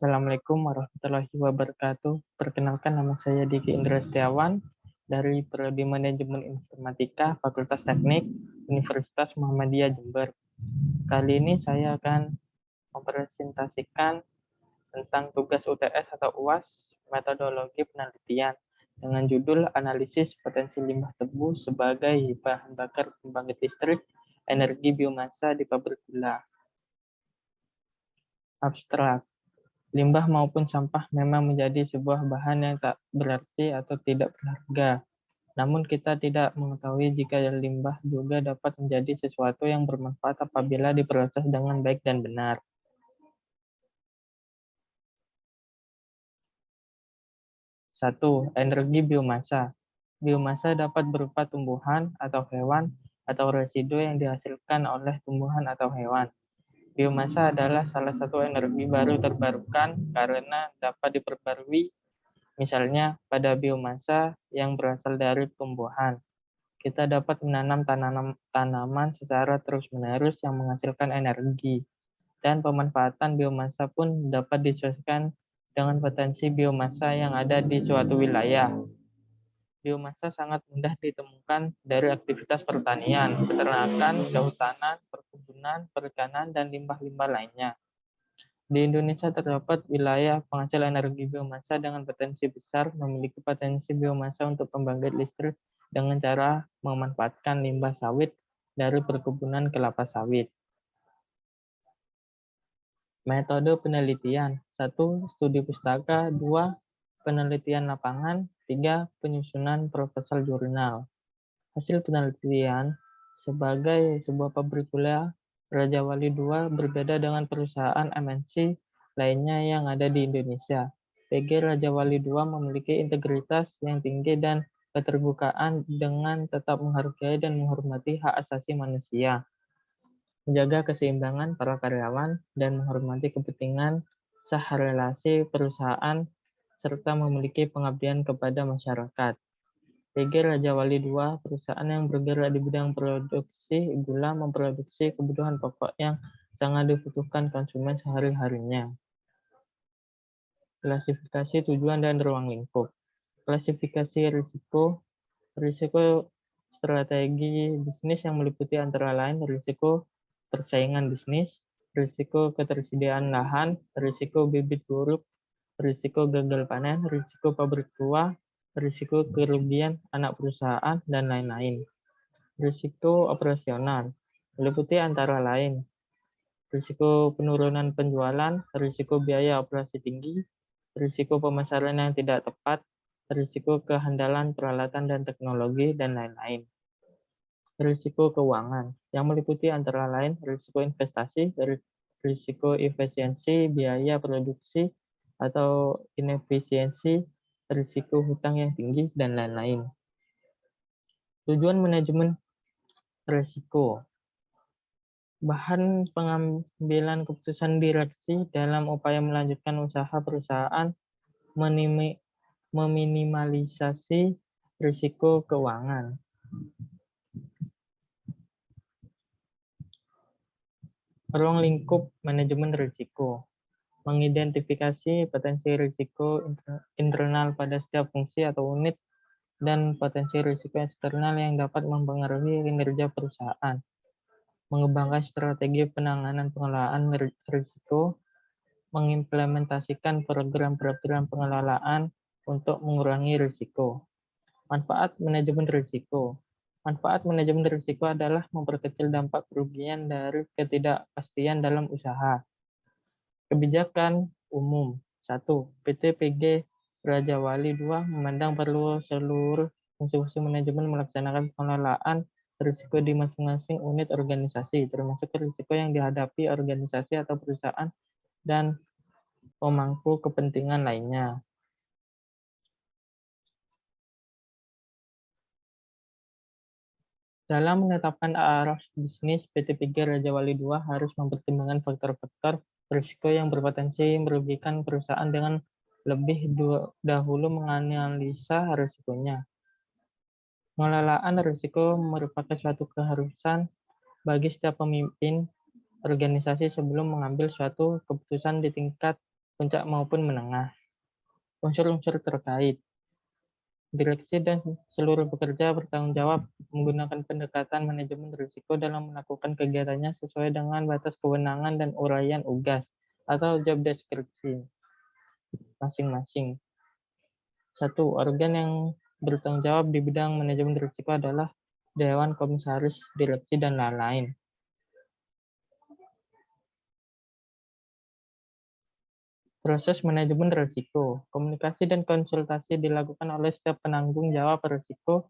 Assalamualaikum warahmatullahi wabarakatuh. Perkenalkan, nama saya Diki Indra Setiawan dari Prodi Manajemen Informatika Fakultas Teknik Universitas Muhammadiyah Jember. Kali ini saya akan mempresentasikan tentang tugas UTS atau UAS, metodologi penelitian, dengan judul analisis potensi limbah tebu sebagai bahan bakar pembangkit listrik energi biomasa di pabrik gula. Abstrak. Limbah maupun sampah memang menjadi sebuah bahan yang tak berarti atau tidak berharga. Namun kita tidak mengetahui jika limbah juga dapat menjadi sesuatu yang bermanfaat apabila diproses dengan baik dan benar. Satu, energi biomasa. Biomasa dapat berupa tumbuhan atau hewan atau residu yang dihasilkan oleh tumbuhan atau hewan. Biomasa adalah salah satu energi baru terbarukan karena dapat diperbarui. Misalnya, pada biomasa yang berasal dari tumbuhan, kita dapat menanam tanaman secara terus-menerus yang menghasilkan energi. Dan pemanfaatan biomasa pun dapat disesuaikan dengan potensi biomasa yang ada di suatu wilayah. Biomasa sangat mudah ditemukan dari aktivitas pertanian, peternakan, kehutanan, perkebunan, perikanan, dan limbah-limbah lainnya. Di Indonesia terdapat wilayah penghasil energi biomasa dengan potensi besar, memiliki potensi biomasa untuk pembangkit listrik dengan cara memanfaatkan limbah sawit dari perkebunan kelapa sawit. Metode penelitian. 1. Studi pustaka. 2. Penelitian lapangan. 3. Penyusunan proposal jurnal. Hasil penelitian sebagai sebuah pabrik gula, Raja Wali II berbeda dengan perusahaan MNC lainnya yang ada di Indonesia. PG Raja Wali II memiliki integritas yang tinggi dan keterbukaan dengan tetap menghargai dan menghormati hak asasi manusia, menjaga keseimbangan para karyawan, dan menghormati kepentingan sah relasi perusahaan, serta memiliki pengabdian kepada masyarakat. PG Raja Wali II, perusahaan yang bergerak di bidang produksi gula, memproduksi kebutuhan pokok yang sangat dibutuhkan konsumen sehari-harinya. Klasifikasi tujuan dan ruang lingkup. Klasifikasi risiko. Risiko strategi bisnis yang meliputi antara lain risiko persaingan bisnis, risiko ketersediaan lahan, risiko bibit buruk, risiko gagal panen, risiko pabrik tua, risiko kerugian anak perusahaan, dan lain-lain. Risiko operasional meliputi antara lain risiko penurunan penjualan, risiko biaya operasi tinggi, risiko pemasaran yang tidak tepat, risiko kehandalan peralatan dan teknologi, dan lain-lain. Risiko keuangan yang meliputi antara lain risiko investasi, risiko efisiensi biaya produksi atau inefisiensi, risiko hutang yang tinggi, dan lain-lain. Tujuan manajemen risiko. Bahan pengambilan keputusan direksi dalam upaya melanjutkan usaha perusahaan, meminimalisasi risiko keuangan. Ruang lingkup manajemen risiko. Mengidentifikasi potensi risiko internal pada setiap fungsi atau unit dan potensi risiko eksternal yang dapat mempengaruhi kinerja perusahaan. Mengembangkan strategi penanganan pengelolaan risiko, mengimplementasikan program-program pengelolaan untuk mengurangi risiko. Manfaat manajemen risiko. Manfaat manajemen risiko adalah memperkecil dampak kerugian dari ketidakpastian dalam usaha. Kebijakan umum. 1. PT PG Raja Wali II memandang perlu seluruh fungsi manajemen melaksanakan pengelolaan risiko di masing-masing unit organisasi, termasuk risiko yang dihadapi organisasi atau perusahaan dan pemangku kepentingan lainnya. Dalam menetapkan arah bisnis, PT PG Raja Wali II harus mempertimbangkan faktor-faktor risiko yang berpotensi merugikan perusahaan dengan lebih dahulu menganalisa risikonya. Pengelolaan risiko merupakan suatu keharusan bagi setiap pemimpin organisasi sebelum mengambil suatu keputusan di tingkat puncak maupun menengah. Unsur-unsur terkait. Direksi dan seluruh pekerja bertanggung jawab menggunakan pendekatan manajemen risiko dalam melakukan kegiatannya sesuai dengan batas kewenangan dan uraian UGAS atau job description masing-masing. 1. Organ yang bertanggung jawab di bidang manajemen risiko adalah Dewan Komisaris Direksi dan lain-lain. Proses manajemen risiko. Komunikasi dan konsultasi dilakukan oleh setiap penanggung jawab risiko,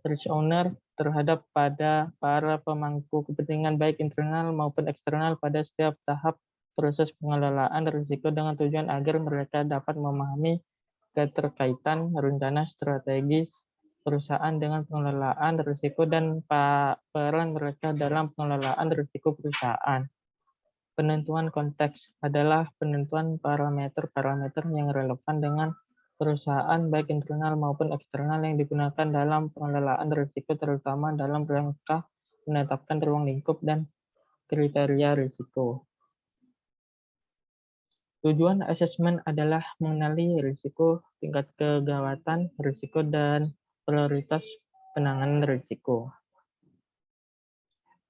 risk owner, terhadap pada para pemangku kepentingan baik internal maupun eksternal pada setiap tahap proses pengelolaan risiko dengan tujuan agar mereka dapat memahami keterkaitan rencana strategis perusahaan dengan pengelolaan risiko dan peran mereka dalam pengelolaan risiko perusahaan. Penentuan konteks adalah penentuan parameter-parameter yang relevan dengan perusahaan baik internal maupun eksternal yang digunakan dalam pengelolaan risiko terutama dalam rangka menetapkan ruang lingkup dan kriteria risiko. Tujuan asesmen adalah mengenali risiko, tingkat kegawatan risiko, dan prioritas penanganan risiko.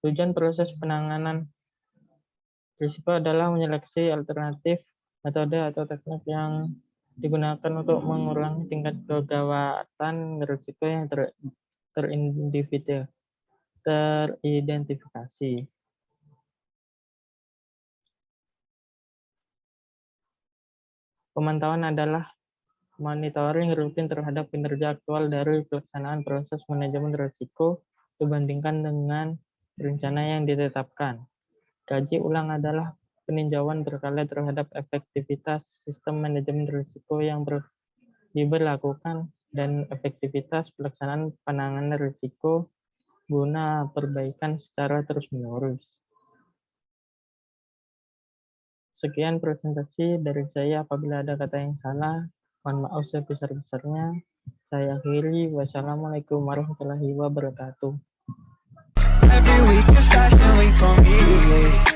Tujuan proses penanganan risiko adalah menyeleksi alternatif, metode, atau teknik yang digunakan untuk mengurangi tingkat kegawatan risiko yang teridentifikasi. Pemantauan adalah monitoring rutin terhadap kinerja aktual dari pelaksanaan proses manajemen risiko dibandingkan dengan rencana yang ditetapkan. Kaji ulang adalah peninjauan berkala terhadap efektivitas sistem manajemen risiko yang diberlakukan dan efektivitas pelaksanaan penanganan risiko guna perbaikan secara terus-menerus. Sekian presentasi dari saya. Apabila ada kata yang salah, mohon maaf sebesar-besarnya. Saya akhiri. Wassalamualaikum warahmatullahi wabarakatuh. Every week is fashion week for me.